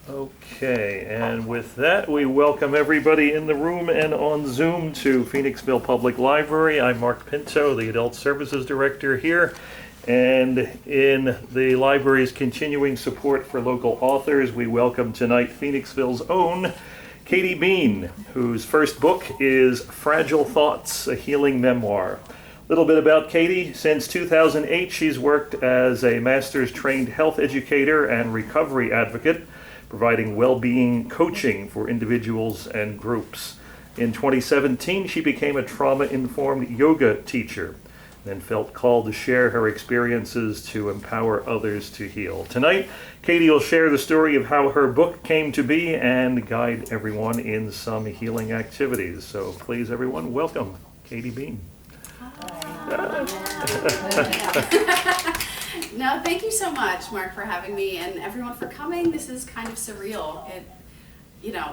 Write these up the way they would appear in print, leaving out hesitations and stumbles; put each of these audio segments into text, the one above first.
Okay, and with that, we welcome everybody in the room and on Zoom to Phoenixville Public Library. I'm Mark Pinto, the Adult Services Director here. And in the library's continuing support for local authors, we welcome tonight Phoenixville's own Katie Bean, whose first book is Fragile Thoughts, a Healing Memoir. A little bit about Katie. Since 2008, she's worked as a master's trained health educator and recovery advocate, providing well-being coaching for individuals and groups. In 2017, she became a trauma-informed yoga teacher, then felt called to share her experiences to empower others to heal. Tonight, Katie will share the story of how her book came to be and guide everyone in some healing activities. So please, everyone, welcome Katie Bean. No, thank you so much, Mark, for having me, and everyone for coming. This is kind of surreal.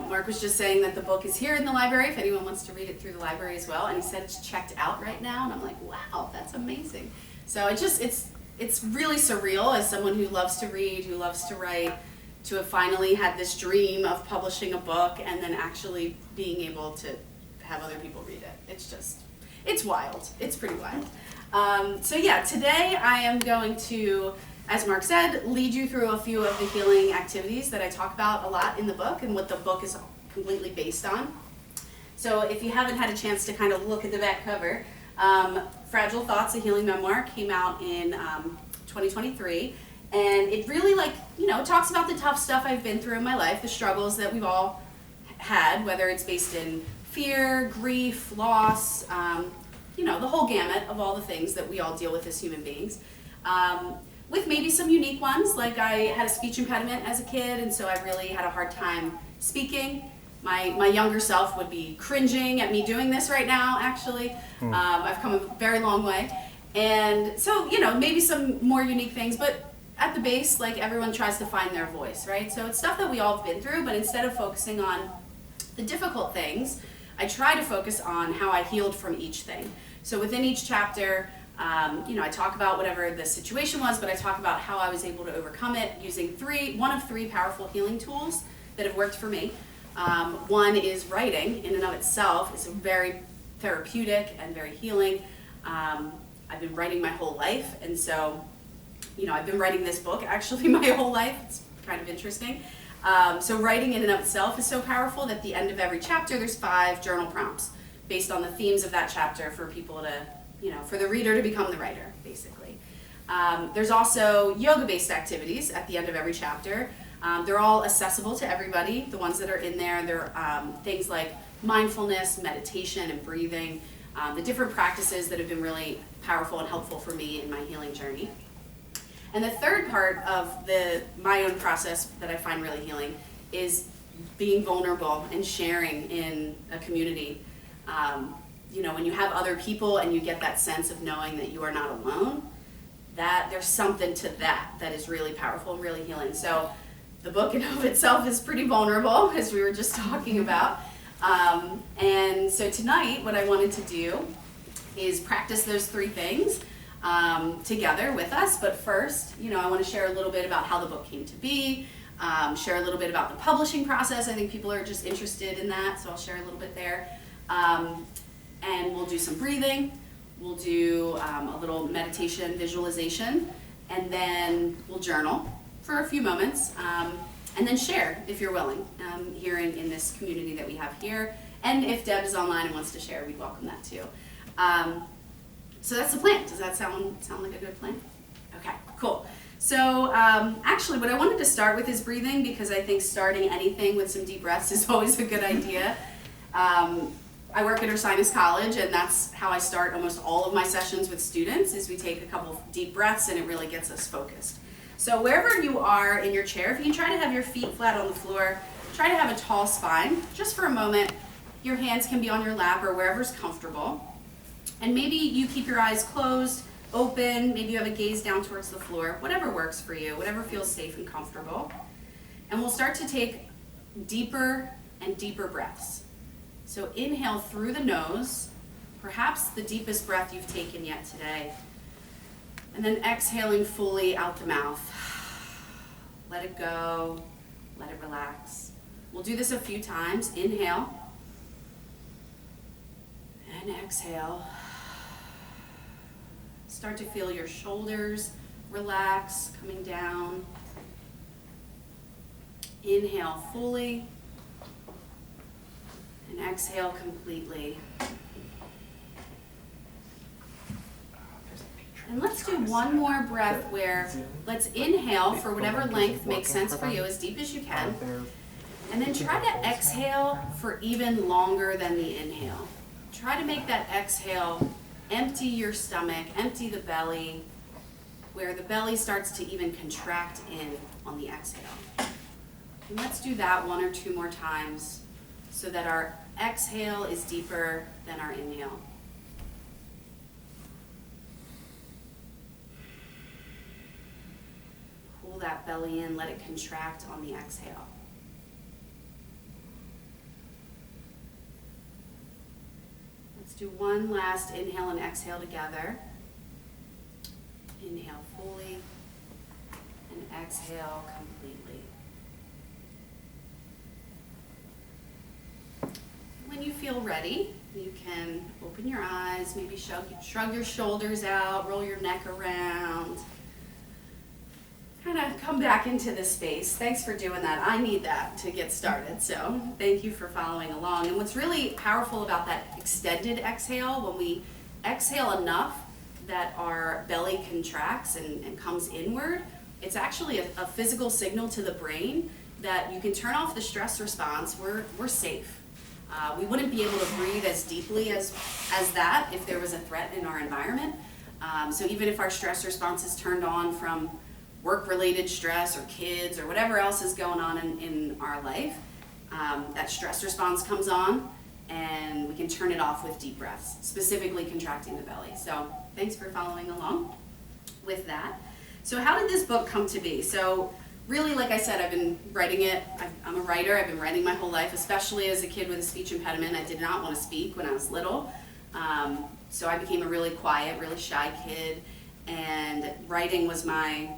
Mark was just saying that the book is here in the library if anyone wants to read it through the library as well, and he said it's checked out right now, and I'm like, wow, that's amazing. So it's really surreal as someone who loves to read, who loves to write, to have finally had this dream of publishing a book and then actually being able to have other people read it. It's wild. It's pretty wild. Today I am going to, as Mark said, lead you through a few of the healing activities that I talk about a lot in the book and what the book is completely based on. So if you haven't had a chance to kind of look at the back cover, Fragile Thoughts, a Healing Memoir came out in 2023. And it really talks about the tough stuff I've been through in my life, the struggles that we've all had, whether it's based in fear, grief, loss, the whole gamut of all the things that we all deal with as human beings. With maybe some unique ones, like I had a speech impediment as a kid, and so I really had a hard time speaking. My younger self would be cringing at me doing this right now, actually. I've come a very long way. And so, maybe some more unique things, but at the base, everyone tries to find their voice, right? So it's stuff that we all have been through, but instead of focusing on the difficult things, I try to focus on how I healed from each thing. So within each chapter, I talk about whatever the situation was, but I talk about how I was able to overcome it using one of three powerful healing tools that have worked for me. One is writing in and of itself. It's very therapeutic and very healing. I've been writing my whole life, and so, I've been writing this book actually my whole life. It's kind of interesting. So writing in and of itself is so powerful that at the end of every chapter there's 5 journal prompts based on the themes of that chapter for people to, for the reader to become the writer, basically. There's also yoga-based activities at the end of every chapter. They're all accessible to everybody. The ones that are in there, they're things like mindfulness, meditation, and breathing, the different practices that have been really powerful and helpful for me in my healing journey. And the third part of my own process that I find really healing is being vulnerable and sharing in a community. When you have other people and you get that sense of knowing that you are not alone, that there's something to that is really powerful and really healing. So the book in and of itself is pretty vulnerable, as we were just talking about. And so tonight, what I wanted to do is practice those 3 things together with us. But first, I want to share a little bit about how the book came to be, share a little bit about the publishing process. I think people are just interested in that, so I'll share a little bit there. And we'll do some breathing, we'll do a little meditation visualization, and then we'll journal for a few moments, and then share if you're willing here in this community that we have here. And if Deb is online and wants to share, we'd welcome that too. So that's the plan. Does that sound like a good plan? Okay, cool. So actually what I wanted to start with is breathing, because I think starting anything with some deep breaths is always a good idea. I work at Ursinus College, and that's how I start almost all of my sessions with students, is we take a couple of deep breaths and it really gets us focused. So wherever you are in your chair, if you can try to have your feet flat on the floor, try to have a tall spine, just for a moment. Your hands can be on your lap or wherever's comfortable. And maybe you keep your eyes closed, open, maybe you have a gaze down towards the floor, whatever works for you, whatever feels safe and comfortable. And we'll start to take deeper and deeper breaths. So inhale through the nose, perhaps the deepest breath you've taken yet today. And then exhaling fully out the mouth. Let it go, let it relax. relax. We'll do this a few times. Inhale and exhale. Start to feel your shoulders relax, coming down. Inhale fully and exhale completely. And let's do one more breath where let's inhale for whatever length makes sense for you, as deep as you can. And then try to exhale for even longer than the inhale. Try to make that exhale empty your stomach, empty the belly, where the belly starts to even contract in on the exhale. And let's do that one or two more times so that our exhale is deeper than our inhale. Pull that belly in, let it contract on the exhale. Let's do one last inhale and exhale together. Inhale fully and exhale completely. When you feel ready, you can open your eyes, maybe shrug your shoulders out, roll your neck around. Kind of come back into this space. Thanks for doing that. I need that to get started, so thank you for following along. And what's really powerful about that extended exhale, when we exhale enough that our belly contracts and comes inward, it's actually a physical signal to the brain that you can turn off the stress response. We're safe. We wouldn't be able to breathe as deeply as that if there was a threat in our environment. So even if our stress response is turned on from work-related stress or kids or whatever else is going on in our life, that stress response comes on and we can turn it off with deep breaths, specifically contracting the belly. So thanks for following along with that. So how did this book come to be? So really, like I said, I've been writing it. I'm a writer. I've been writing my whole life, especially as a kid with a speech impediment. I did not want to speak when I was little. So I became a really quiet, really shy kid, and writing was my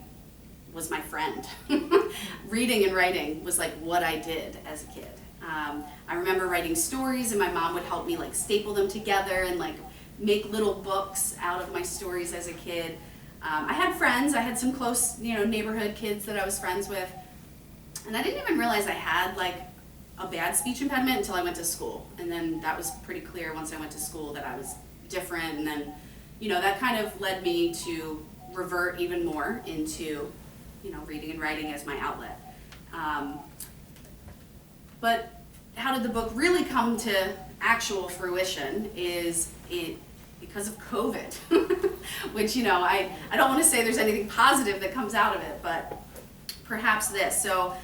friend. Reading and writing was like what I did as a kid. I remember writing stories, and my mom would help me like staple them together and like make little books out of my stories as a kid. I had friends. I had some close, neighborhood kids that I was friends with, and I didn't even realize I had like a bad speech impediment until I went to school. And then that was pretty clear once I went to school that I was different. And then, that kind of led me to revert even more into reading and writing as my outlet. But how did the book really come to actual fruition is because of COVID, which, I don't want to say there's anything positive that comes out of it, but perhaps this. So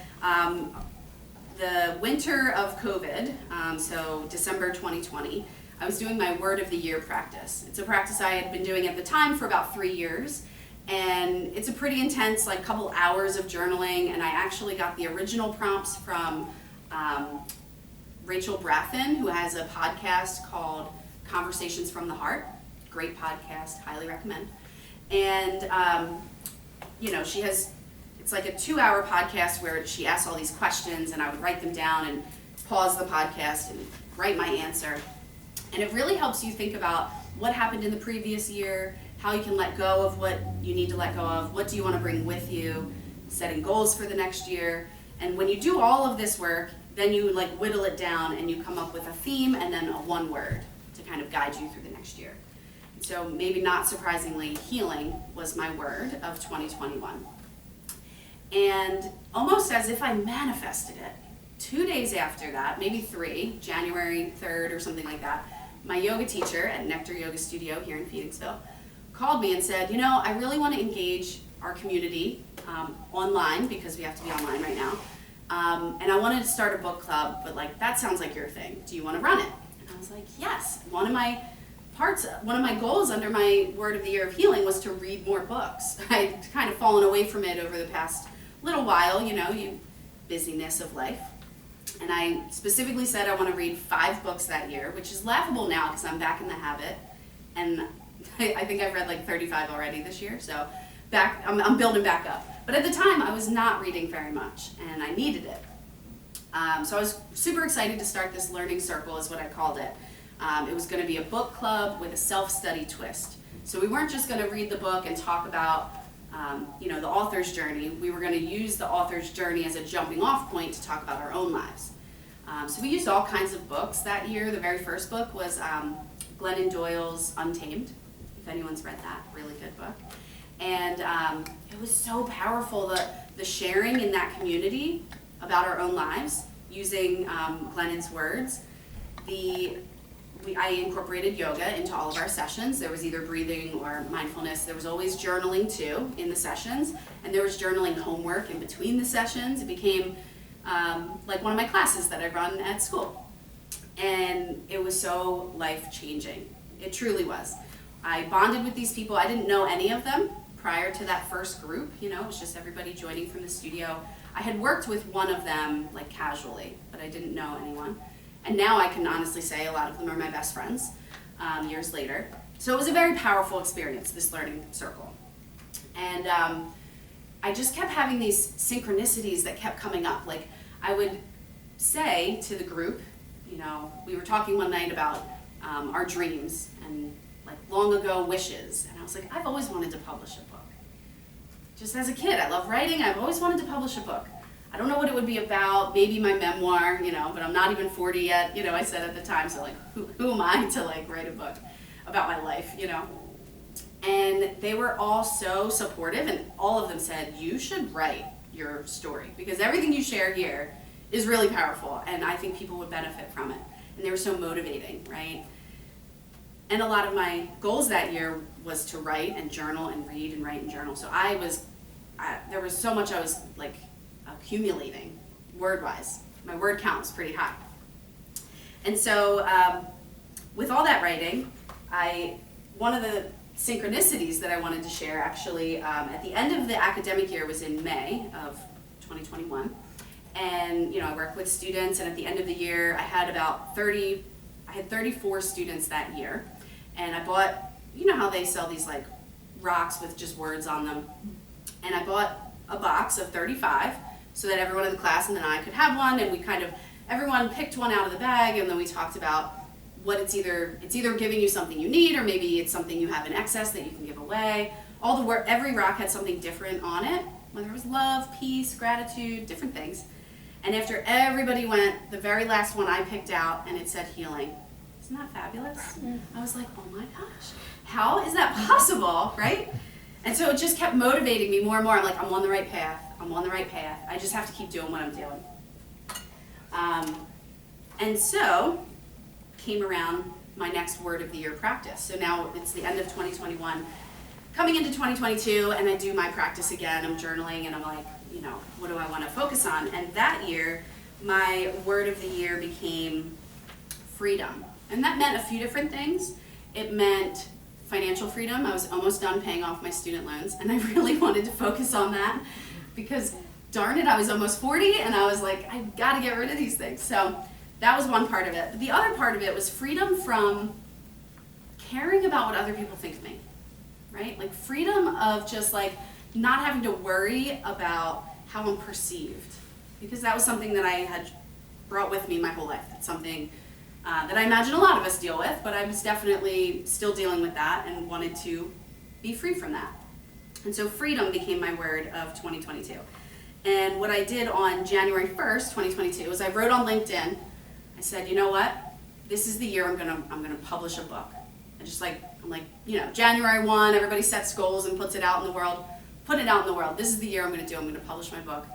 the winter of COVID, so December 2020, I was doing my Word of the Year practice. It's a practice I had been doing at the time for about 3 years. And it's a pretty intense, like, couple hours of journaling, and I actually got the original prompts from Rachel Braffin, who has a podcast called Conversations from the Heart. Great podcast, highly recommend. And, she has, it's like a 2-hour podcast where she asks all these questions, and I would write them down and pause the podcast and write my answer. And it really helps you think about what happened in the previous year, how you can let go of what you need to let go of, what do you want to bring with you, setting goals for the next year. And when you do all of this work, then you like whittle it down and you come up with a theme and then a one word to kind of guide you through the next year. So maybe not surprisingly, healing was my word of 2021. And almost as if I manifested it, 2 days after that, maybe 3, January 3rd or something like that, my yoga teacher at Nectar Yoga Studio here in Phoenixville called me and said, I really want to engage our community online, because we have to be online right now. And I wanted to start a book club, but that sounds like your thing. Do you want to run it? And I was like, yes. One of my goals under my Word of the Year of Healing was to read more books. I'd kind of fallen away from it over the past little while, busyness of life. And I specifically said I want to read 5 books that year, which is laughable now because I'm back in the habit. And I think I've read 35 already this year, so I'm building back up. But at the time, I was not reading very much, and I needed it. So I was super excited to start this learning circle, is what I called it. It was going to be a book club with a self-study twist. So we weren't just going to read the book and talk about the author's journey. We were going to use the author's journey as a jumping off point to talk about our own lives. So we used all kinds of books that year. The very first book was Glennon Doyle's Untamed, if anyone's read that, really good book. And it was so powerful, the sharing in that community about our own lives, using Glennon's words. I incorporated yoga into all of our sessions. There was either breathing or mindfulness. There was always journaling too in the sessions, and there was journaling homework in between the sessions. It became like one of my classes that I run at school. And it was so life-changing. It truly was. I bonded with these people. I didn't know any of them prior to that first group. It was just everybody joining from the studio. I had worked with one of them like casually, but I didn't know anyone. And now I can honestly say a lot of them are my best friends years later. So it was a very powerful experience, this learning circle. And I just kept having these synchronicities that kept coming up. Like I would say to the group, we were talking one night about our dreams and like long ago wishes. And I was like, I've always wanted to publish a book. Just as a kid, I love writing. I've always wanted to publish a book. I don't know what it would be about, maybe my memoir, but I'm not even 40 yet, I said at the time, so like, who am I to like write a book about my life, And they were all so supportive, and all of them said, you should write your story, because everything you share here is really powerful, and I think people would benefit from it. And they were so motivating, right? And a lot of my goals that year was to write and journal and read and write and journal. So there was so much I was like accumulating word-wise. My word count was pretty high. And so with all that writing, one of the synchronicities that I wanted to share actually at the end of the academic year was in May of 2021. And I work with students, and at the end of the year I had 34 students that year. And I bought, how they sell these like rocks with just words on them. And I bought a box of 35 so that everyone in the class and then I could have one, and everyone picked one out of the bag, and then we talked about what it's either giving you something you need, or maybe it's something you have in excess that you can give away. Every rock had something different on it, whether it was love, peace, gratitude, different things. And after everybody went, the very last one I picked out, and it said healing. Isn't that fabulous? I was like, oh my gosh, how is that possible, right? And so it just kept motivating me more and more. I'm like, I'm on the right path. I'm on the right path. I just have to keep doing what I'm doing. And so came around my next word of the year practice. So now it's the end of 2021, coming into 2022, and I do my practice again. I'm journaling, and I'm like, what do I want to focus on? And that year, my word of the year became freedom. And that meant a few different things. It meant financial freedom. I was almost done paying off my student loans, and I really wanted to focus on that because, darn it, I was almost 40, and I was like, I got to get rid of these things. So that was one part of it. But the other part of it was freedom from caring about what other people think of me, right? Like freedom of just like not having to worry about how I'm perceived, because that was something that I had brought with me my whole life. That's something that I imagine a lot of us deal with, but I was definitely still dealing with that and wanted to be free from that. And so freedom became my word of 2022. And what I did on January 1st, 2022, was I wrote on LinkedIn, I said, you know what? This is the year I'm gonna publish a book. I'm like, January 1, everybody sets goals and puts it out in the world. Put it out in the world. This is the year I'm gonna publish my book.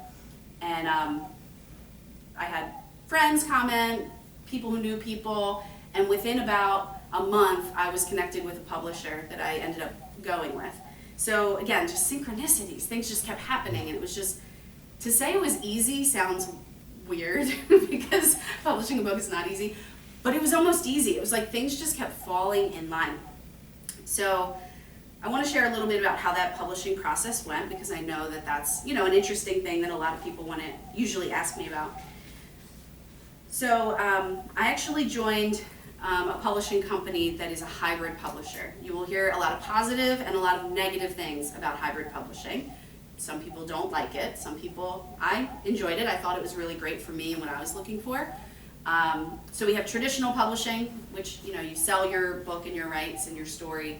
And I had friends comment, people who knew people, and within about a month, I was connected with a publisher that I ended up going with. So again, just synchronicities, things just kept happening, and it was just, to say it was easy sounds weird because publishing a book is not easy, but it was almost easy. It was like things just kept falling in line. So I want to share a little bit about how that publishing process went, because I know that that's, an interesting thing that a lot of people want to usually ask me about. So I actually joined a publishing company that is a hybrid publisher. You will hear a lot of positive and a lot of negative things about hybrid publishing. Some people don't like it. Some people, I enjoyed it. I thought it was really great for me and what I was looking for. So we have traditional publishing, which, you know, you sell your book and your rights and your story,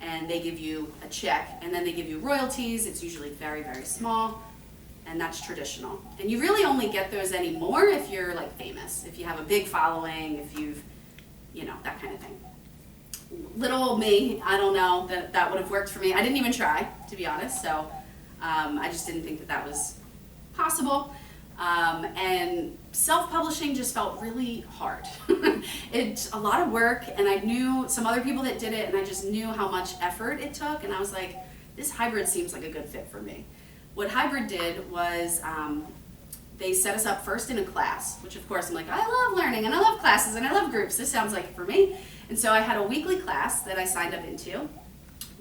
and they give you a check, and then they give you royalties. It's usually very, very small, and that's traditional. And you really only get those anymore if you're like famous, if you have a big following, if you've, you know, that kind of thing. Little old me, I don't know that would have worked for me. I didn't even try, to be honest, so I just didn't think that was possible. And self-publishing just felt really hard. It's a lot of work, and I knew some other people that did it, and I just knew how much effort it took, and I was like, this hybrid seems like a good fit for me. What hybrid did was they set us up first in a class, which of course I'm like, I love learning, and I love classes, and I love groups. This sounds like it for me. And so I had a weekly class that I signed up into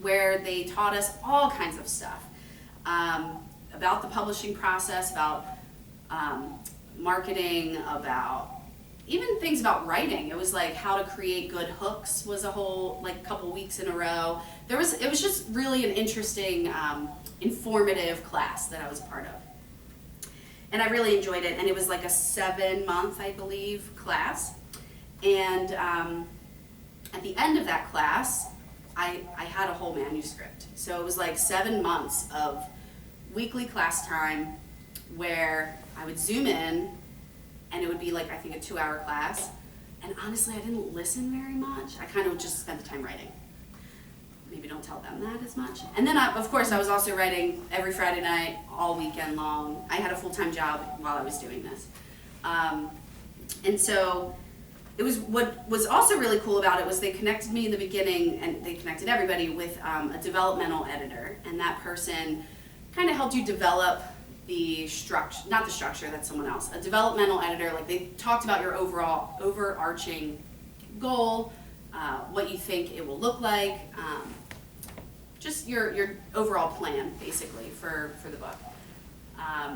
where they taught us all kinds of stuff about the publishing process, about marketing, about even things about writing. It was like how to create good hooks was a whole like couple weeks in a row. It was just really an interesting, informative class that I was a part of. And I really enjoyed it, and it was like a 7-month, I believe, class. And at the end of that class, I had a whole manuscript. So it was like 7 months of weekly class time where I would Zoom in, and it would be like, I think, a 2-hour class. And honestly, I didn't listen very much. I kind of just spent the time writing. Maybe don't tell them that as much. And then, of course, I was also writing every Friday night, all weekend long. I had a full-time job while I was doing this. And so it was, what was also really cool about it was they connected me in the beginning, and they connected everybody with a developmental editor. And that person kind of helped you develop the structure, not the structure, that's someone else, a developmental editor. Like, they talked about your overall overarching goal, what you think it will look like, just your overall plan, basically, for the book.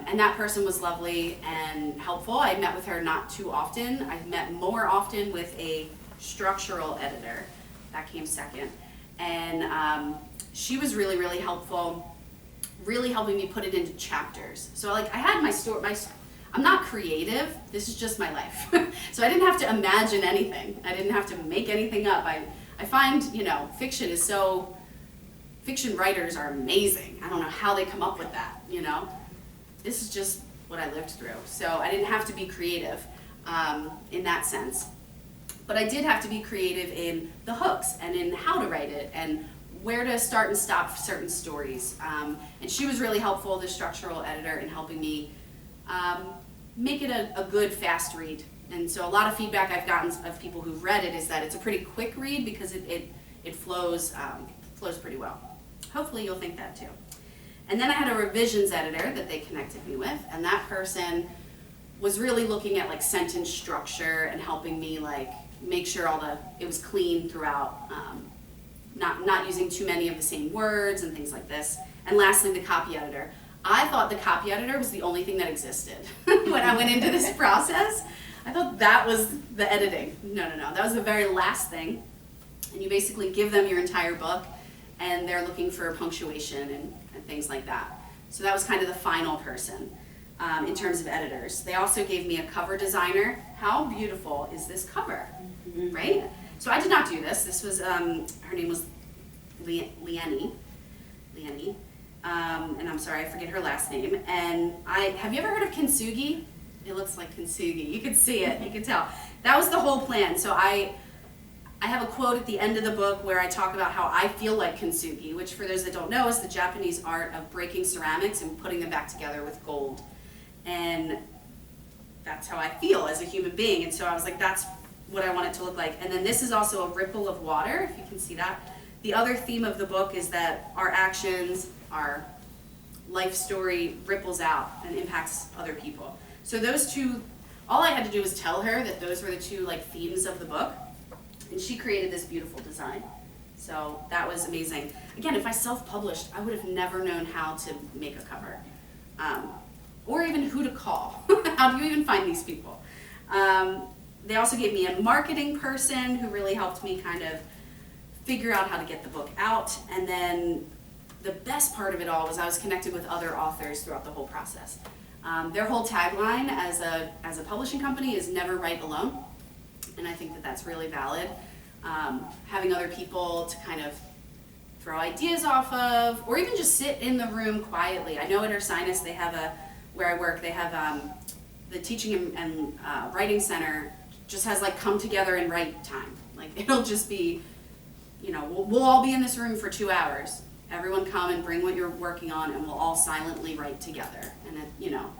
And that person was lovely and helpful. I met with her not too often. I met more often with a structural editor. That came second. And she was really, really helpful, really helping me put it into chapters. So like, I had my story, I'm not creative, this is just my life. So I didn't have to imagine anything. I didn't have to make anything up. I find, you know, fiction writers are amazing. I don't know how they come up with that, you know? This is just what I lived through. So I didn't have to be creative in that sense. But I did have to be creative in the hooks and in how to write it and where to start and stop certain stories. And she was really helpful, the structural editor, in helping me make it a good, fast read. And so a lot of feedback I've gotten of people who've read it is that it's a pretty quick read because it flows pretty well. Hopefully you'll think that too. And then I had a revisions editor that they connected me with, and that person was really looking at like sentence structure and helping me like make sure it was clean throughout, not using too many of the same words and things like this. And lastly, the copy editor. I thought the copy editor was the only thing that existed when I went into this process. I thought that was the editing. No, that was the very last thing. And you basically give them your entire book, and they're looking for punctuation and things like that. So that was kind of the final person in terms of editors. They also gave me a cover designer. How beautiful is this cover, right? So I did not do this. This was, her name was Leanne, and I'm sorry, I forget her last name. And have you ever heard of kintsugi? It looks like kintsugi. You could see it, you could tell. That was the whole plan. So I have a quote at the end of the book where I talk about how I feel like kintsugi, which for those that don't know is the Japanese art of breaking ceramics and putting them back together with gold. And that's how I feel as a human being. And so I was like, that's what I want it to look like. And then this is also a ripple of water, if you can see that. The other theme of the book is that our actions, our life story ripples out and impacts other people. So those two, all I had to do was tell her that those were the two like themes of the book. And she created this beautiful design. So that was amazing. Again, if I self-published, I would have never known how to make a cover. Or even who to call. How do you even find these people? They also gave me a marketing person who really helped me kind of figure out how to get the book out. And then the best part of it all was I was connected with other authors throughout the whole process. Their whole tagline as a publishing company is never write alone, and I think that that's really valid. Having other people to kind of throw ideas off of, or even just sit in the room quietly. I know at Ursinus they have where I work, they have the teaching and writing center just has like come together and write time. Like it'll just be, we'll all be in this room for 2 hours. Everyone come and bring what you're working on, and we'll all silently write together and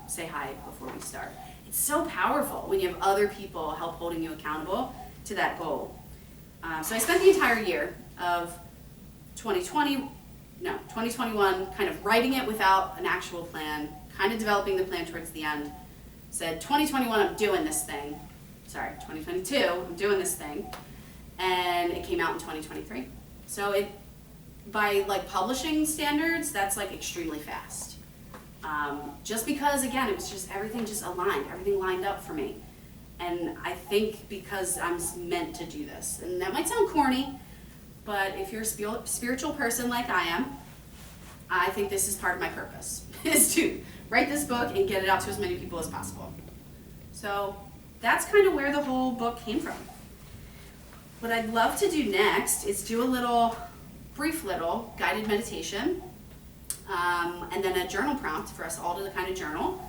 say hi before we start. It's so powerful when you have other people help holding you accountable to that goal. So I spent the entire year of 2021 kind of writing it without an actual plan, kind of developing the plan towards the end. Said 2021 I'm doing this thing. Sorry, 2022 I'm doing this thing. And it came out in 2023. So by like publishing standards, that's like extremely fast. Just because, again, it was just everything just aligned, everything lined up for me. And I think because I'm meant to do this, and that might sound corny, but if you're a spiritual person like I am, I think this is part of my purpose, is to write this book and get it out to as many people as possible. So that's kind of where the whole book came from. What I'd love to do next is do a brief little guided meditation, and then a journal prompt for us all to kind of journal,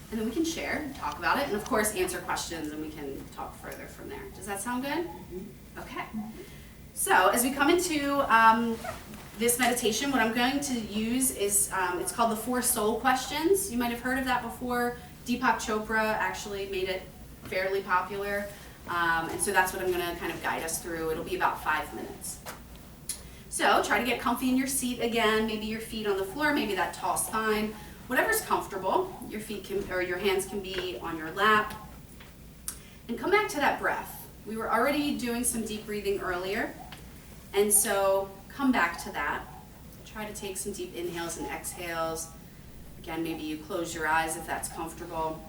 and then we can share, talk about it, and of course answer questions, and we can talk further from there. Does that sound good? Okay. So as we come into this meditation, what I'm going to use is, it's called the 4 Soul Questions. You might have heard of that before. Deepak Chopra actually made it fairly popular, and so that's what I'm going to kind of guide us through. It'll be about 5 minutes. So try to get comfy in your seat again, maybe your feet on the floor, maybe that tall spine, whatever's comfortable. Your hands can be on your lap. And come back to that breath. We were already doing some deep breathing earlier, and so come back to that. Try to take some deep inhales and exhales. Again, maybe you close your eyes if that's comfortable.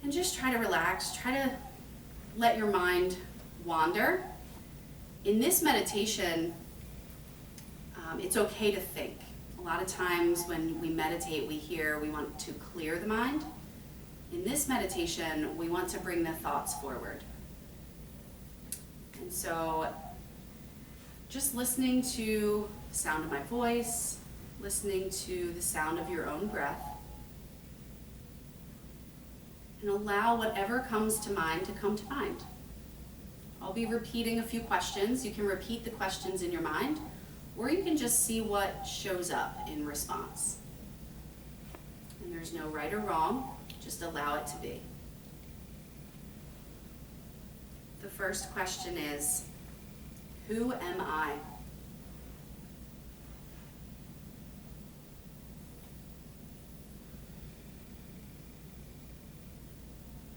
And just try to relax. Try to let your mind wander. In this meditation, it's okay to think. A lot of times when we meditate, we want to clear the mind. In this meditation, we want to bring the thoughts forward. And so just listening to the sound of my voice, listening to the sound of your own breath, and allow whatever comes to mind to come to mind. I'll be repeating a few questions. You can repeat the questions in your mind, or you can just see what shows up in response. And there's no right or wrong, just allow it to be. The first question is, who am I?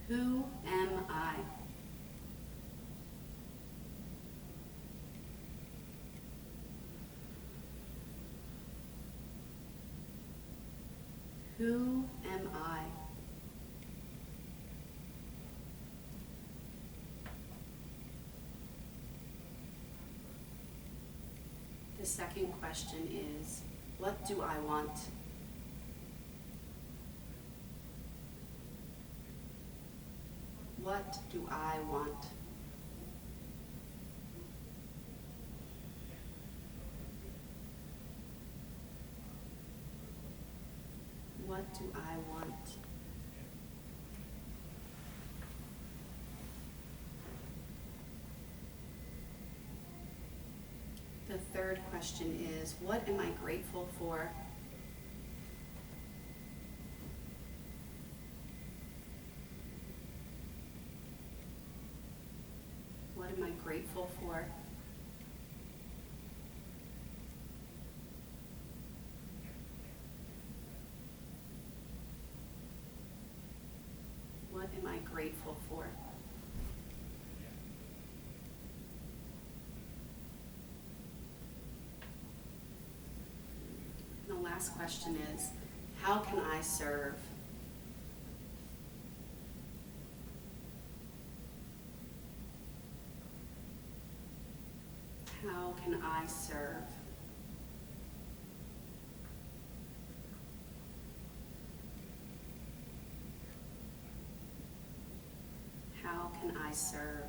Who am I? Who am I? The second question is, what do I want? What do I want? What do I want? The third question is, what am I grateful for? What am I grateful for? What am I grateful for? And the last question is, how can I serve? How can I serve? can I serve?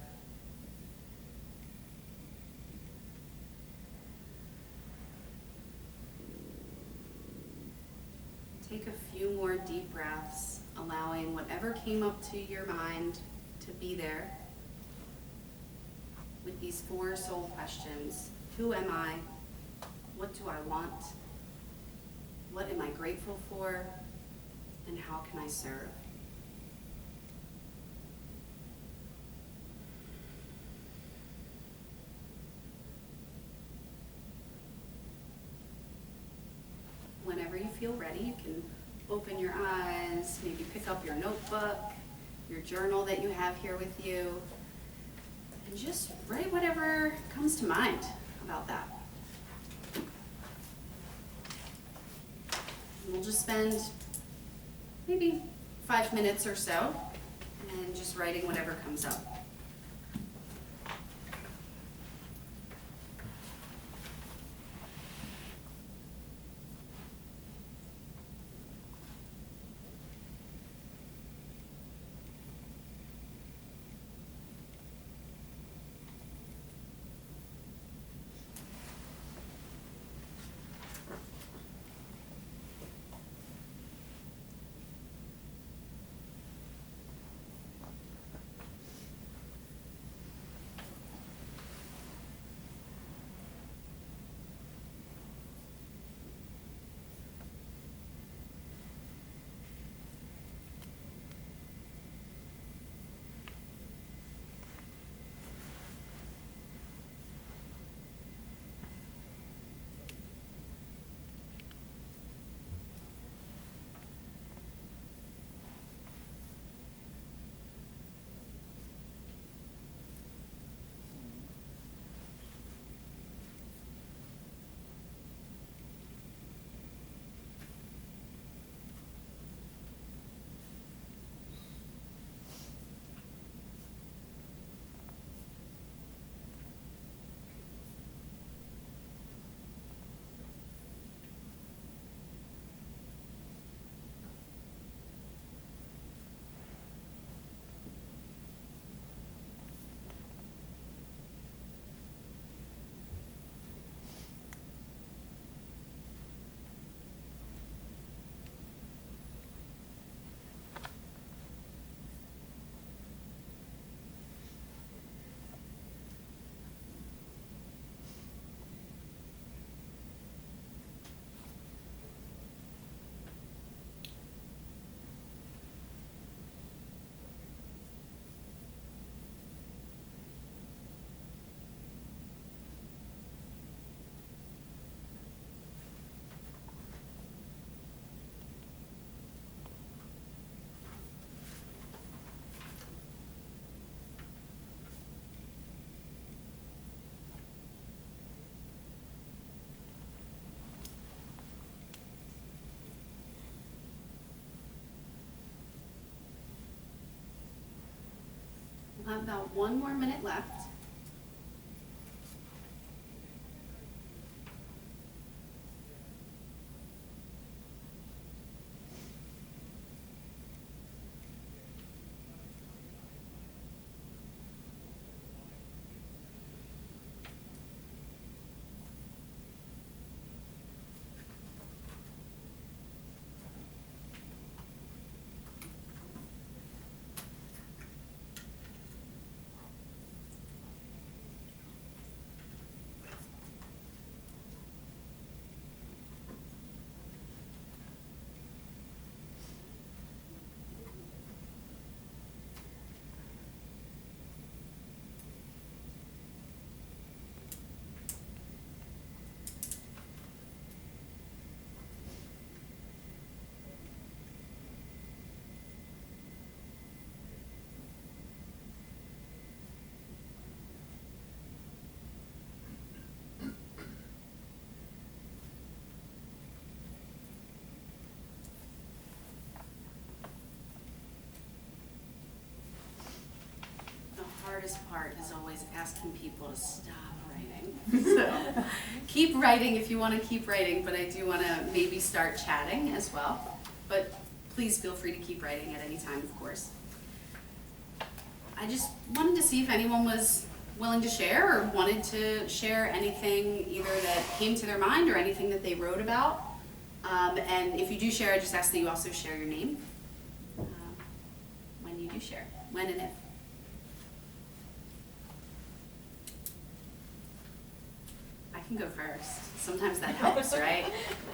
Take a few more deep breaths, allowing whatever came up to your mind to be there with these 4 soul questions. Who am I? What do I want? What am I grateful for? And how can I serve? Whenever you feel ready, you can open your eyes, maybe pick up your notebook, your journal that you have here with you, and just write whatever comes to mind about that. And we'll just spend maybe 5 minutes or so and just writing whatever comes up. We'll have about 1 more minute left. Hardest part is always asking people to stop writing. So keep writing if you want to keep writing, but I do want to maybe start chatting as well. But please feel free to keep writing at any time, of course. I just wanted to see if anyone was willing to share or wanted to share anything either that came to their mind or anything that they wrote about. And if you do share, I just ask that you also share your name when you do share, when and if. I can go first. Sometimes that helps, right?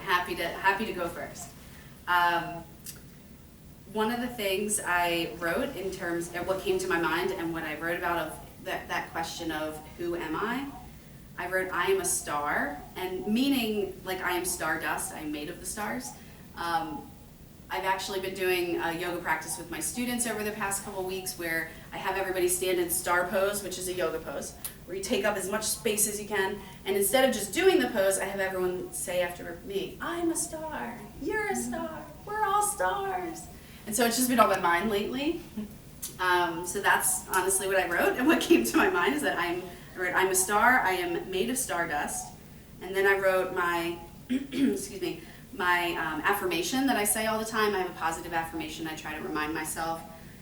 Happy to go first. One of the things I wrote in terms of what came to my mind and what I wrote about of that question of who am I wrote I am a star, and meaning like I am stardust, I am made of the stars. I've actually been doing a yoga practice with my students over the past couple weeks where I have everybody stand in star pose, which is a yoga pose, where you take up as much space as you can, and instead of just doing the pose, I have everyone say after me, I'm a star, you're a star, we're all stars. And so it's just been on my mind lately. So that's honestly what I wrote, and what came to my mind is that I wrote, I'm a star, I am made of stardust, and then I wrote my, excuse me, my affirmation that I say all the time. I have a positive affirmation I try to remind myself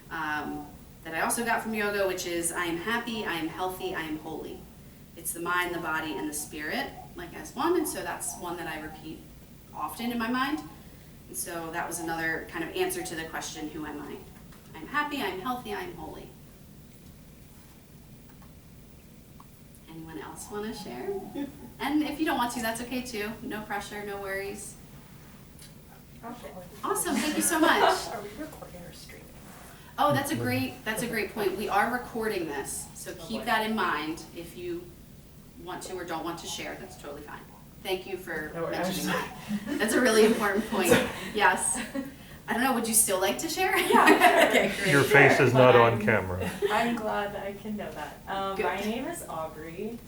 that I also got from yoga, which is I am happy, I am healthy, I am holy. It's the mind, the body, and the spirit, like as one, and so that's one that I repeat often in my mind. And so that was another kind of answer to the question, who am I? I'm happy, I'm healthy, I'm holy. Anyone else want to share? And if you don't want to, that's okay too. No pressure, no worries. Awesome, thank you so much. Are we recording or streaming? Oh, that's a great point. We are recording this, so keep that in mind. If you want to or don't want to share, that's totally fine. Thank you for mentioning that. That's a really important point. Yes. I don't know, would you still like to share? Yeah. Okay, great. Your face is not on camera. I'm glad I can know that. My Good. name is Aubrey,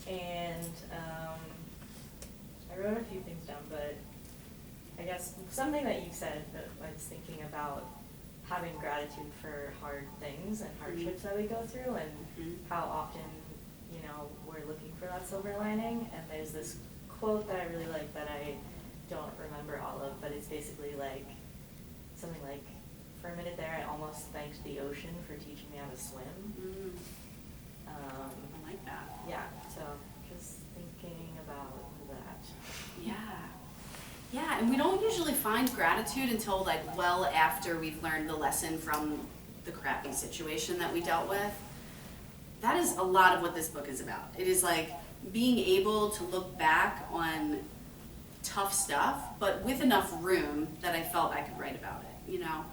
and I wrote a few things down, but I guess something that you said that I was thinking about having gratitude for hard things and hardships that we go through, and how often, you know, we're looking for that silver lining. And there's this quote that I really like that I don't remember all of, but it's basically like something like, for a minute there I almost thanked the ocean for teaching me how to swim. I like that. Yeah, so just thinking about that. Yeah, and we don't usually find gratitude until like well after we've learned the lesson from the crappy situation that we dealt with. That is a lot of what this book is about. It is like being able to look back on tough stuff, but with enough room that I felt I could write about it, you know?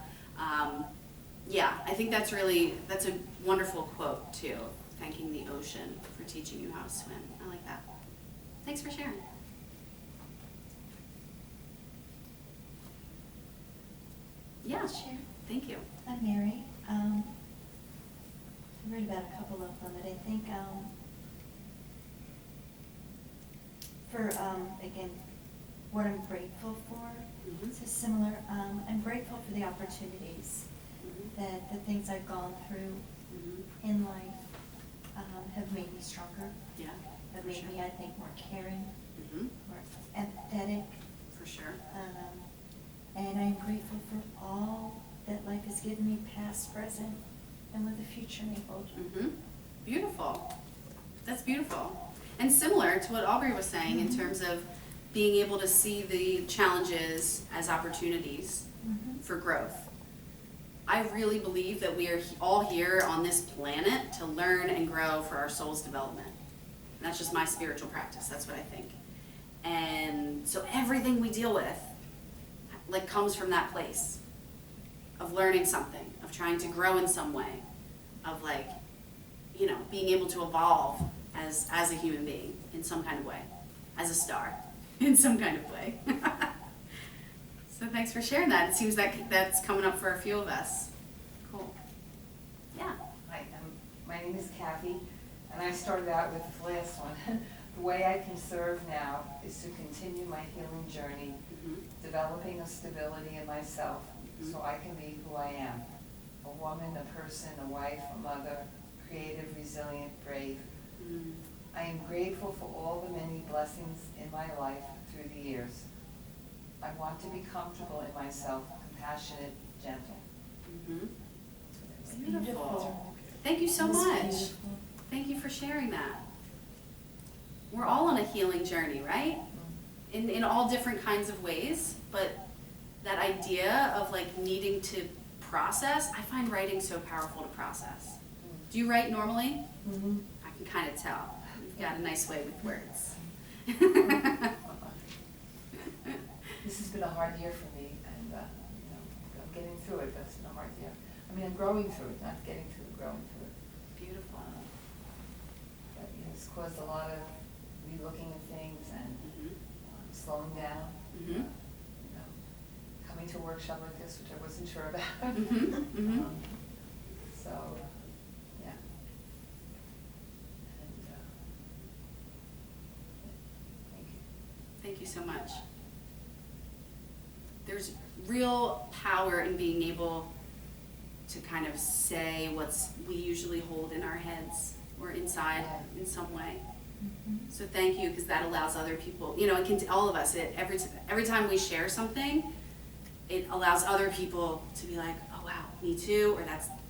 Yeah, I think that's a wonderful quote too, thanking the ocean for teaching you how to swim. I like that. Thanks for sharing. Yeah, Share. thank you. I'm Mary. I read about a couple of them, but I think for, again, what I'm grateful for, it's similar. I'm grateful for the opportunities that the things I've gone through in life have made me stronger, Yeah, have for made sure. me, I think, more caring, Mhm. more empathetic. For sure. And I'm grateful for all that life has given me, past, present, and what the future may hold. Beautiful. That's beautiful. And similar to what Aubrey was saying in terms of being able to see the challenges as opportunities for growth. I really believe that we are all here on this planet to learn and grow for our soul's development. And that's just my spiritual practice. That's what I think. And so everything we deal with like comes from that place of learning something, of trying to grow in some way, of like, you know, being able to evolve as a human being in some kind of way, as a star in some kind of way. So thanks for sharing that. It seems that that's coming up for a few of us. Cool. Yeah. Hi, my name is Kathy, and I started out with the last one. The way I can serve now is to continue my healing journey, developing a stability in myself so I can be who I am. A woman, a person, a wife, a mother, creative, resilient, brave. I am grateful for all the many blessings in my life through the years. I want to be comfortable in myself, compassionate, gentle. Beautiful. Thank you so It was much. beautiful. Thank you for sharing that. We're all on a healing journey, right? In all different kinds of ways, but that idea of like needing to process, I find writing so powerful to process. Do you write normally? Mm-hmm. I can kind of tell. You've got a nice way with words. This has been a hard year for me, and I'm getting through it, but it's been a hard year. I mean, I'm growing through it, not getting through it, growing through it. Beautiful. But it's caused a lot of re-looking at things and slowing down. Mm-hmm. Coming to a workshop like this, which I wasn't sure about. Mm-hmm. Mm-hmm. So, yeah. And, thank you. Thank you so much. There's real power in being able to kind of say what's we usually hold in our heads or inside in some way. So thank you, because that allows other people, it can, all of us, every time we share something, it allows other people to be like, oh wow, me too, or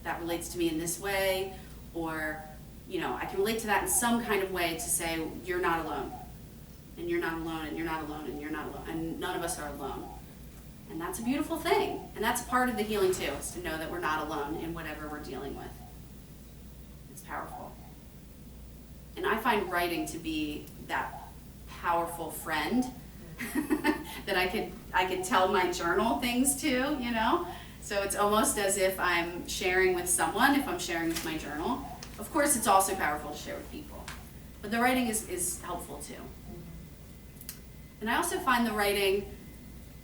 that relates to me in this way, or, I can relate to that in some kind of way to say, you're not alone, and you're not alone, and you're not alone, and you're not alone, and none of us are alone. And that's a beautiful thing, and that's part of the healing too, is to know that we're not alone in whatever we're dealing with. It's powerful. And I find writing to be that powerful friend that I could tell my journal things to, So it's almost as if I'm sharing with someone, if I'm sharing with my journal. Of course, it's also powerful to share with people. But the writing is helpful too. And I also find the writing,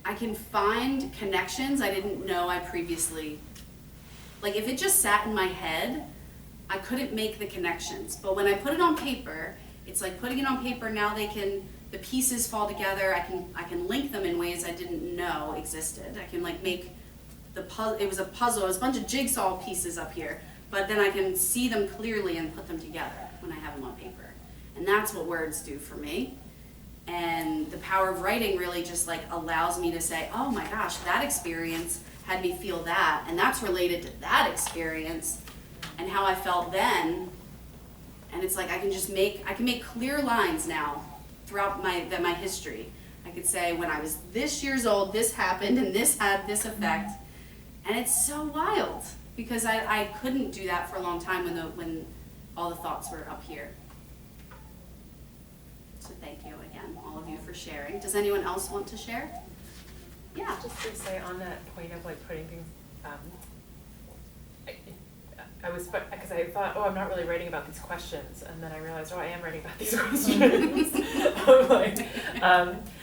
I can find connections I didn't know I previously, like if it just sat in my head, I couldn't make the connections. But when I put it on paper, it's like putting it on paper, now the pieces fall together, I can link them in ways I didn't know existed. I can like make it was a puzzle, it was a bunch of jigsaw pieces up here, but then I can see them clearly and put them together when I have them on paper. And that's what words do for me. And the power of writing really just like allows me to say, oh my gosh, that experience had me feel that, and that's related to that experience and how I felt then. And it's like I can make clear lines now throughout my history. I could say when I was this years old, this happened and this had this effect. And it's so wild because I couldn't do that for a long time when all the thoughts were up here. So thank you again, all of you, for sharing. Does anyone else want to share? Yeah. Just to say on that point of like putting things, I was, because I thought, oh, I'm not really writing about these questions, and then I realized, oh, I am writing about these questions.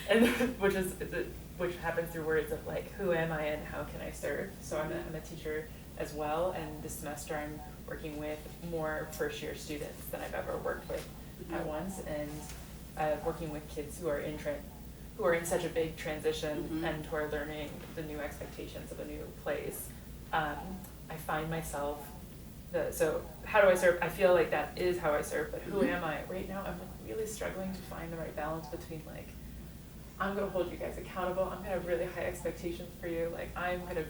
And which happens through words of like, who am I and how can I serve? So I'm a teacher as well, and this semester I'm working with more first-year students than I've ever worked with at once, and working with kids who are in such a big transition and who are learning the new expectations of a new place. I find myself, so how do I serve? I feel like that is how I serve, but who am I? Right now I'm like really struggling to find the right balance between like, I'm going to hold you guys accountable, I'm going to have really high expectations for you, like I'm going to,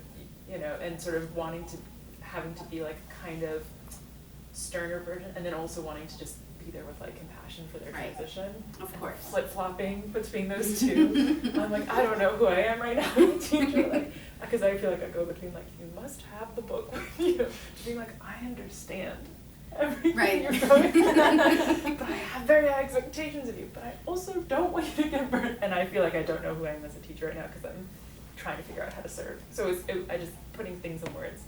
and sort of having to be like kind of sterner version, and then also wanting to just be there with like compassion for their transition. Of course. Flip-flopping between those two. I'm like, I don't know who I am right now as a teacher, like, because I feel like I go between like, you must have the book with you, to being like, I understand everything you're going through, but I have very high expectations of you, but I also don't want you to get burnt. And I feel like I don't know who I am as a teacher right now because I'm trying to figure out how to serve. So I just putting things in words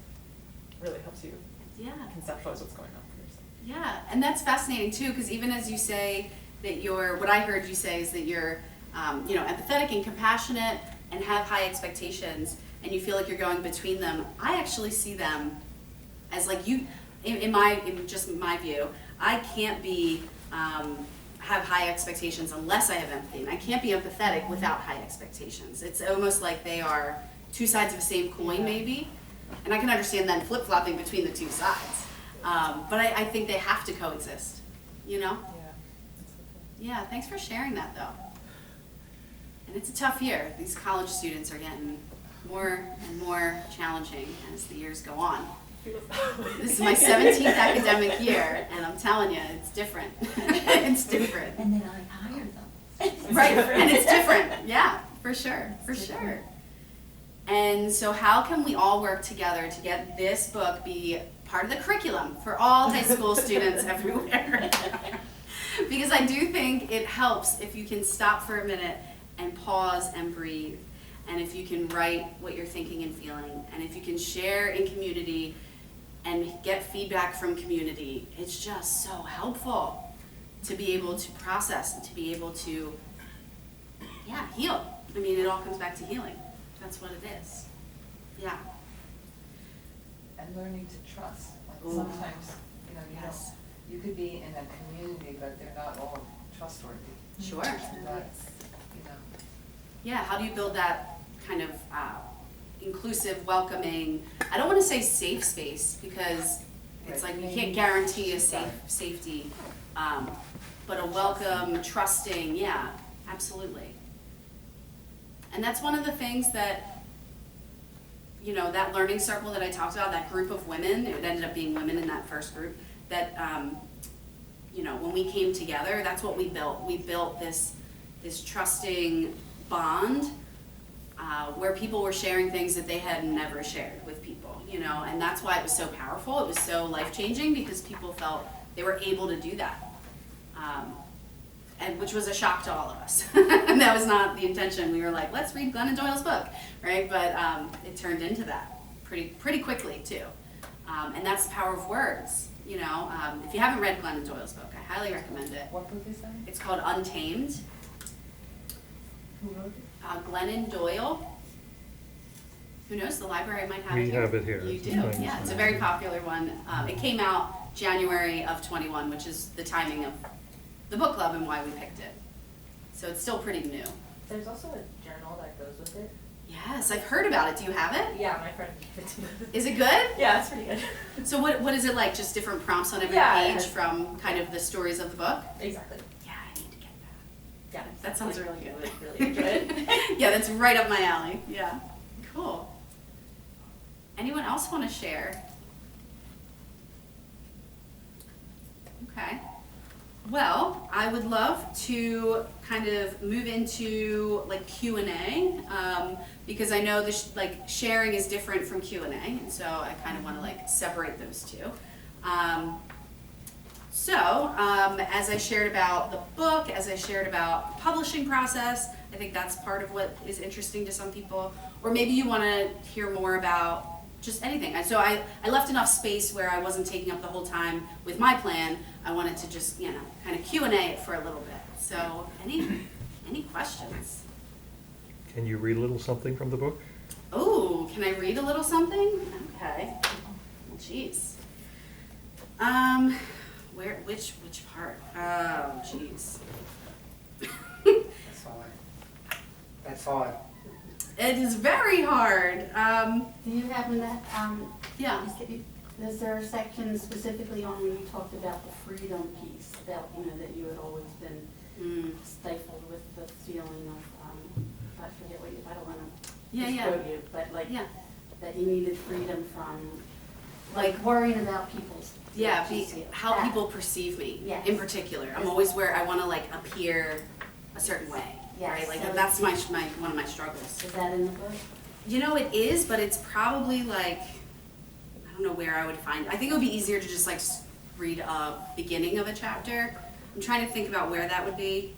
really helps you conceptualize what's going on for yourself. Yeah, and that's fascinating too, because even as you say that what I heard you say is that you're, empathetic and compassionate and have high expectations, and you feel like you're going between them. I actually see them as like you. In just my view, I can't be have high expectations unless I have empathy, and I can't be empathetic without high expectations. It's almost like they are two sides of the same coin, maybe, and I can understand then flip-flopping between the two sides. But I think they have to coexist, Yeah. Yeah, thanks for sharing that though. And it's a tough year. These college students are getting more and more challenging as the years go on. This is my 17th academic year, and I'm telling you, it's different. It's different. And then I hire them. Right, and it's different. Yeah, for sure, for It's sure. different. And so how can we all work together to get this book be part of the curriculum for all high school students everywhere? Because I do think it helps if you can stop for a minute and pause and breathe. And if you can write what you're thinking and feeling. And if you can share in community and get feedback from community, it's just so helpful to be able to process and to be able to, heal. I mean, it all comes back to healing. That's what it is. Yeah. And learning to trust. Like Ooh. sometimes, Yes. you could be in a community, but they're not all trustworthy. Sure. And that's, Yeah, how do you build that kind of inclusive, welcoming, I don't want to say safe space because it's like you can't guarantee a safety, but a welcome, trusting, yeah, absolutely. And that's one of the things that, that learning circle that I talked about, that group of women, it ended up being women in that first group, that, when we came together, that's what we built. We built this trusting bond where people were sharing things that they had never shared with people, and that's why it was so powerful. It was so life-changing because people felt they were able to do that, and which was a shock to all of us. And that was not the intention. We were like, let's read Glennon Doyle's book, right? But it turned into that pretty quickly too, and that's the power of words. If you haven't read Glennon Doyle's book, I highly recommend it. What book is that? It's called Untamed. Who wrote it? Glennon Doyle. Who knows? The library might have it We here. have it here. You It's do. famous. Yeah, it's a very popular one. It came out January of 21, which is the timing of the book club and why we picked it. So it's still pretty new. There's also a journal that goes with it. Yes, I've heard about it. Do you have it? Yeah, my friend gave it to me. Is it good? Yeah, it's pretty good. So what is it like? Just different prompts on every Yeah, it page has- from kind of the stories of the book? Exactly. Yeah, I need to get that. Yeah, That sounds like, really you good. would really enjoy it. Yeah, that's right up my alley. Yeah, cool. Anyone else want to share? Okay. Well, I would love to kind of move into like Q&A because I know this sharing is different from Q&A, and so I kind of want to separate those two. As I shared about the book, as I shared about the publishing process, I think that's part of what is interesting to some people. Or maybe you want to hear more about just anything. And so I left enough space where I wasn't taking up the whole time with my plan. I wanted to just, kind of Q&A it for a little bit. So any questions? Can you read a little something from the book? Oh, can I read a little something? Okay. Well, jeez. Which part? Oh, jeez. That's hard. It is very hard. Do you happen to, Yeah. is there a section specifically on when you talked about the freedom piece, about, that you had always been stifled with the feeling of, I forget what you, I don't want to Yeah. quote you, but Yeah. that you needed freedom from, worrying about people's. How that. people perceive me Yes. in particular. I'm always where I want to appear a certain way, Yes, right? so That's my one of my struggles. Is that in the book? It is, but it's probably I don't know where I would find it. I think it would be easier to just read a beginning of a chapter. I'm trying to think about where that would be,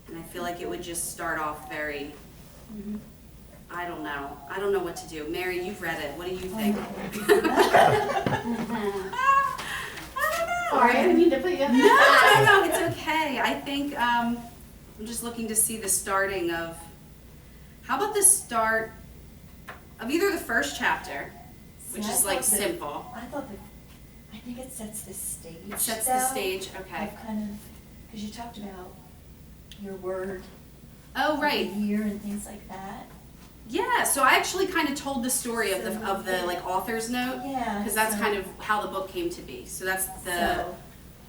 and I feel like it would just start off very. I don't know. I don't know what to do. Mary, you've read it. What do you think? I don't know. Sorry, I didn't mean to put you on. No, it's okay. I think I'm just looking to see the starting of. How about the start of either the first chapter, which See, I is thought that- simple. I think it sets the stage. It sets the stage. Okay. Of kind of, because you talked about your word. Oh, of right. the year and things like that. Yeah. So I actually kind of told the story of the author's note. Yeah. Because that's so- kind of how the book came to be. So that's So-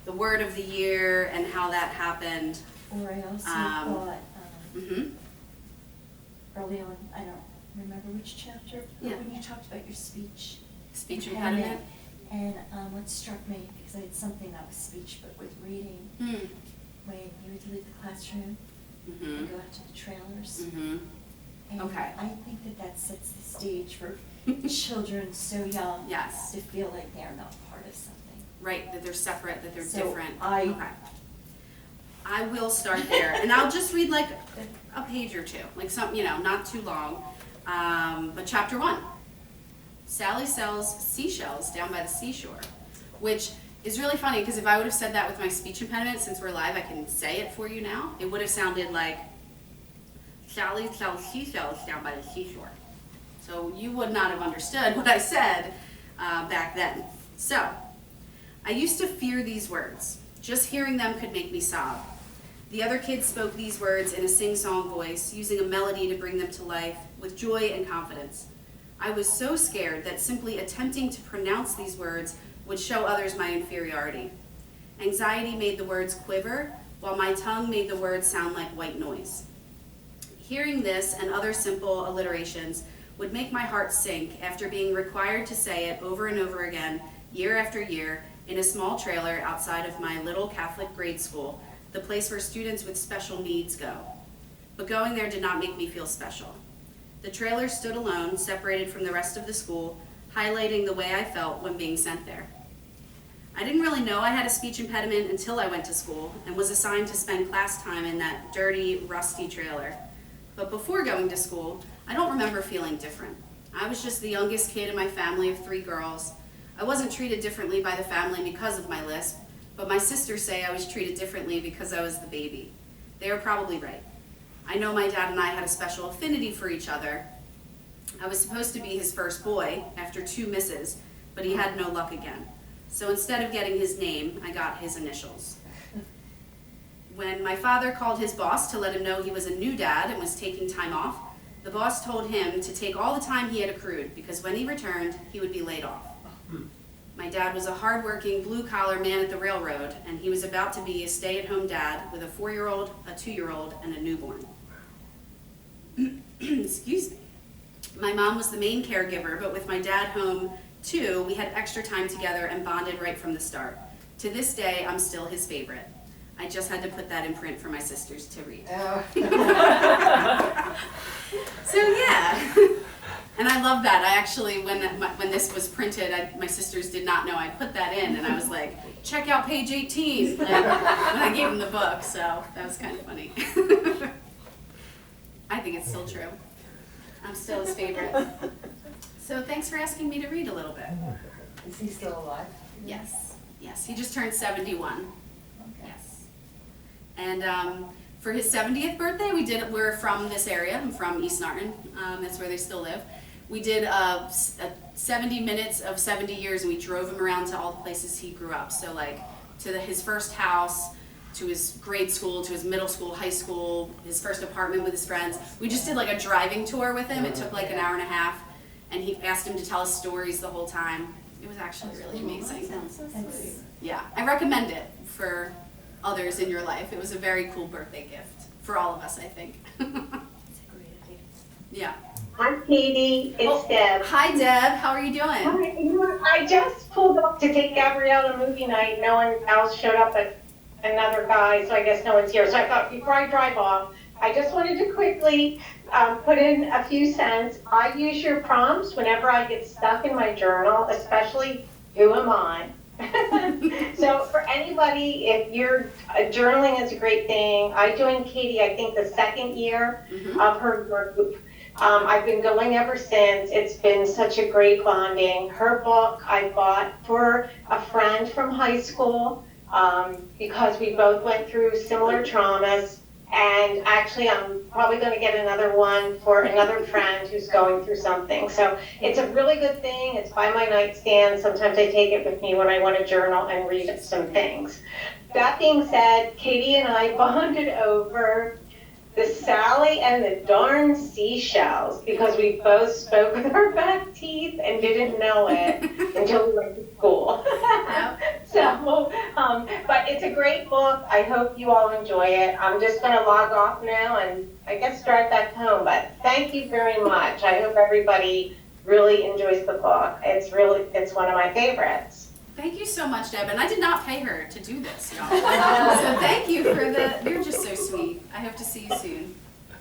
the word of the year and how that happened. Or I also Um, thought, Mm-hmm. early on, I don't remember which chapter, but Yeah. when you talked about your speech. Speech impediment. And what struck me, because I did something not with speech, but with reading, Mm. when you were to leave the classroom Mhm. and go out to the trailers. Mhm. And Okay. I think that that sets the stage for children so young. Yes. To feel like they're not part of something. Right, that they're separate, that they're So different. I- Okay. I will start there, and I'll just read like a page or two, like some, not too long. But chapter 1, Sally sells seashells down by the seashore, which is really funny because if I would have said that with my speech impediment, since we're live, I can say it for you now. It would have sounded like Sally sells seashells down by the seashore. So you would not have understood what I said back then. So, I used to fear these words. Just hearing them could make me sob. The other kids spoke these words in a sing-song voice, using a melody to bring them to life with joy and confidence. I was so scared that simply attempting to pronounce these words would show others my inferiority. Anxiety made the words quiver, while my tongue made the words sound like white noise. Hearing this and other simple alliterations would make my heart sink after being required to say it over and over again, year after year, in a small trailer outside of my little Catholic grade school, the place where students with special needs go. But going there did not make me feel special. The trailer stood alone, separated from the rest of the school, highlighting the way I felt when being sent there. I didn't really know I had a speech impediment until I went to school and was assigned to spend class time in that dirty, rusty trailer. But before going to school, I don't remember feeling different. I was just the youngest kid in my family of 3 girls. I wasn't treated differently by the family because of my lisp, but my sisters say I was treated differently because I was the baby. They are probably right. I know my dad and I had a special affinity for each other. I was supposed to be his first boy after 2 misses, but he had no luck again. So instead of getting his name, I got his initials. When my father called his boss to let him know he was a new dad and was taking time off, the boss told him to take all the time he had accrued because when he returned, he would be laid off. My dad was a hardworking, blue-collar man at the railroad, and he was about to be a stay-at-home dad with a 4-year-old, a 2-year-old, and a newborn. Excuse me. My mom was the main caregiver, but with my dad home too, we had extra time together and bonded right from the start. To this day, I'm still his favorite. I just had to put that in print for my sisters to read. Oh. So yeah, and I love that. I actually, when this was printed, my sisters did not know I put that in, and I was like, check out page 18 when I gave them the book, so that was kind of funny. I think it's still true. I'm still his favorite. So thanks for asking me to read a little bit. Is he still alive? Yes, he just turned 71. Okay. Yes. And for his 70th birthday, we're from this area. I'm from East Narton. That's where they still live. We did 70 minutes of 70 years, and we drove him around to all the places he grew up. So like to his first house, to his grade school, to his middle school, high school, his first apartment with his friends. We just did like a driving tour with him. It took like an hour and a half, and he asked him to tell us stories the whole time. It was actually really amazing. Sounds so sweet. Yeah, I recommend it for others in your life. It was a very cool birthday gift for all of us, I think. It's a great idea. Yeah. I'm Katie, it's Deb. Hi, Deb. How are you doing? Hi, you know what, I just pulled up to take Gabrielle to movie night. No one else showed up but another guy, so I guess no one's here. So I thought before I drive off, I just wanted to quickly put in a few cents. I use your prompts whenever I get stuck in my journal, especially who am I? So for anybody, if you're journaling is a great thing. I joined Katie, I think the 2nd year of her group. I've been going ever since. It's been such a great bonding. Her book I bought for a friend from high school because we both went through similar traumas. And actually, I'm probably going to get another one for another friend who's going through something. So it's a really good thing. It's by my nightstand. Sometimes I take it with me when I want to journal and read some things. That being said, Katie and I bonded over the Sally and the darn seashells because we both spoke with our back teeth and didn't know it until we went to school. So, but But it's a great book. I hope you all enjoy it. I'm just going to log off now and I guess drive back home. But thank you very much. I hope everybody really enjoys the book. It's one of my favorites. Thank you so much, Deb. And I did not pay her to do this, y'all. So thank you for you're just so sweet. I hope to see you soon.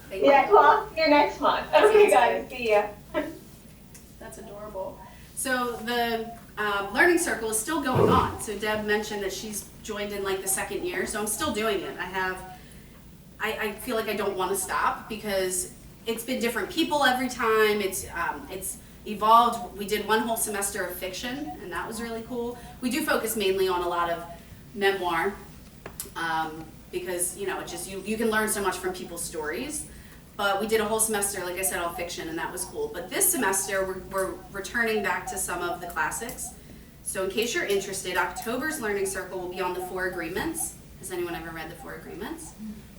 Thank you. Yeah, well, see you next month. Okay, guys, see ya. That's adorable. So the learning circle is still going on. So Deb mentioned that she's joined in like the second year, so I'm still doing it. I feel like I don't want to stop because it's been different people every time. It's evolved. We did one whole semester of fiction, and that was really cool. We do focus mainly on a lot of memoir because it's just you can learn so much from people's stories. But we did a whole semester, like I said, all fiction, and that was cool. But this semester, we're returning back to some of the classics. So in case you're interested, October's Learning Circle will be on the 4 Agreements. Has anyone ever read the 4 Agreements?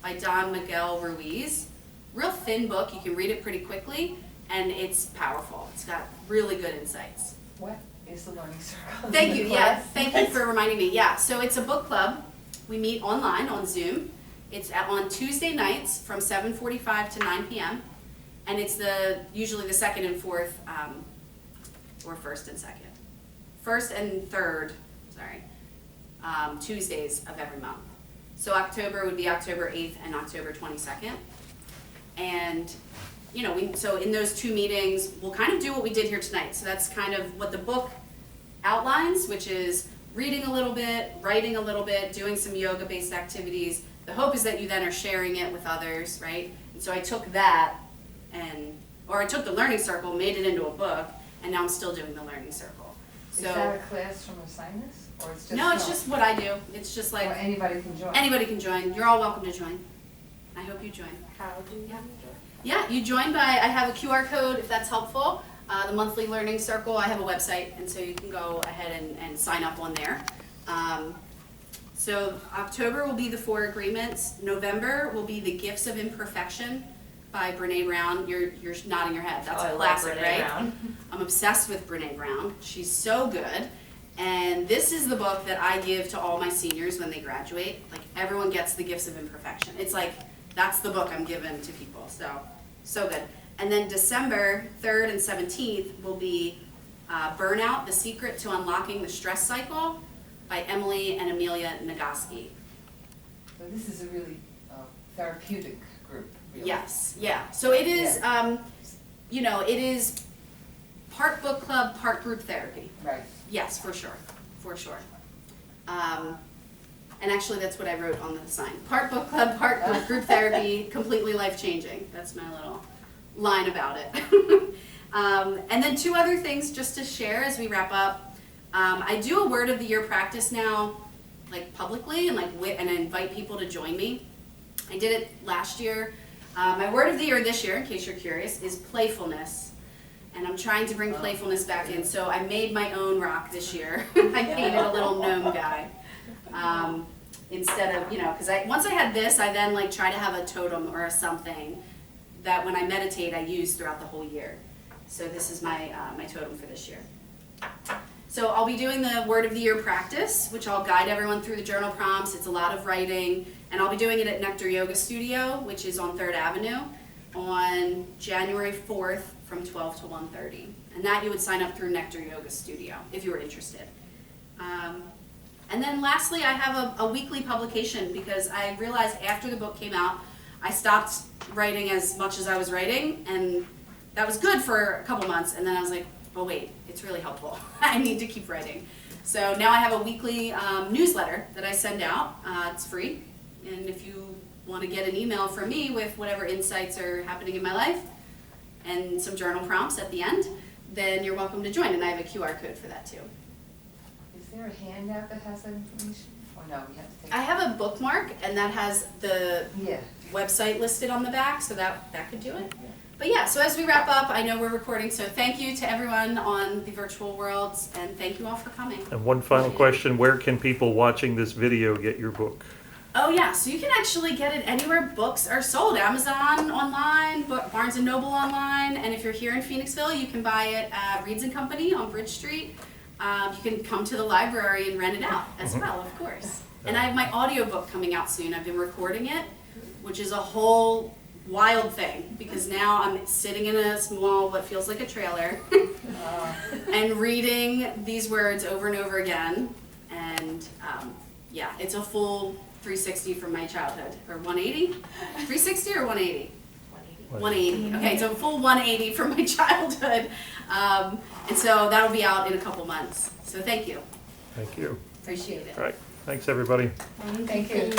By Don Miguel Ruiz. Real thin book, you can read it pretty quickly, and it's powerful. It's got really good insights. What is the Learning Circle? Thank you, yeah, thank you for reminding me. Yeah, so it's a book club. We meet online on Zoom. It's on Tuesday nights from 7:45 to 9 p.m. And it's usually the second and fourth, or first and second. First and third, Tuesdays of every month. So October would be October 8th and October 22nd. And, so in those 2 meetings, we'll kind of do what we did here tonight. So that's kind of what the book outlines, which is reading a little bit, writing a little bit, doing some yoga-based activities. The hope is that you then are sharing it with others, right? And so I took that I took the learning circle, made it into a book, and now I'm still doing the learning circle. Is that a class from Assignments? Or it's just no, it's just what I do. It's just like or anybody can join. Anybody can join. You're all welcome to join. I hope you join. How do you join? Yeah, you join by, I have a QR code if that's helpful. The monthly learning circle, I have a website, and so you can go ahead and sign up on there. So October will be the 4 Agreements. November will be the Gifts of Imperfection by Brene Brown. You're nodding your head. That's a classic, right? I'm obsessed with Brene Brown. She's so good. And this is the book that I give to all my seniors when they graduate. Like, everyone gets the Gifts of Imperfection. It's like, that's the book I'm giving to people. So good. And then December 3rd and 17th will be Burnout, The Secret to Unlocking the Stress Cycle by Emily and Amelia Nagoski. So this is a really therapeutic group. Really. Yes, yeah. So it is, it is part book club, part group therapy. Right. Yes, for sure. And actually that's what I wrote on the sign. Part book club, part group therapy, completely life-changing. That's my little line about it. And then 2 other things just to share as we wrap up. I do a Word of the Year practice now, like publicly, and and I invite people to join me. I did it last year. My Word of the Year this year, in case you're curious, is playfulness. And I'm trying to bring playfulness back in. So I made my own rock this year. I painted a little gnome guy. Instead of, because once I had this, I then try to have a totem or a something that when I meditate, I use throughout the whole year. So this is my totem for this year. So I'll be doing the Word of the Year practice, which I'll guide everyone through the journal prompts. It's a lot of writing, and I'll be doing it at Nectar Yoga Studio, which is on 3rd Avenue, on January 4th from 12 to 1:30. And that you would sign up through Nectar Yoga Studio if you were interested. And then lastly, I have a weekly publication because I realized after the book came out, I stopped writing as much as I was writing, and that was good for a couple months, and then I was like, oh wait, it's really helpful. I need to keep writing. So now I have a weekly newsletter that I send out. It's free, and if you want to get an email from me with whatever insights are happening in my life and some journal prompts at the end, then you're welcome to join, and I have a QR code for that too. Is there a handout that has that information? Or no, we have to take I have a bookmark, and that has the website listed on the back, so that could do it. Yeah. But yeah, so as we wrap up, I know we're recording, so thank you to everyone on the virtual worlds, and thank you all for coming. And one final question, where can people watching this video get your book? Oh yeah, so you can actually get it anywhere books are sold. Amazon online, Barnes & Noble online, and if you're here in Phoenixville, you can buy it at Reeds & Company on Bridge Street. You can come to the library and rent it out as well, of course. And I have my audiobook coming out soon. I've been recording it, which is a whole wild thing because now I'm sitting in a small, what feels like a trailer, and reading these words over and over again. And yeah, it's a full 360 from my childhood. Or 180? 360 or 180? 180. Okay, so full 180 from my childhood. And so that'll be out in a couple months. So thank you. Thank you. Appreciate it. All right. Thanks, everybody. Thank you.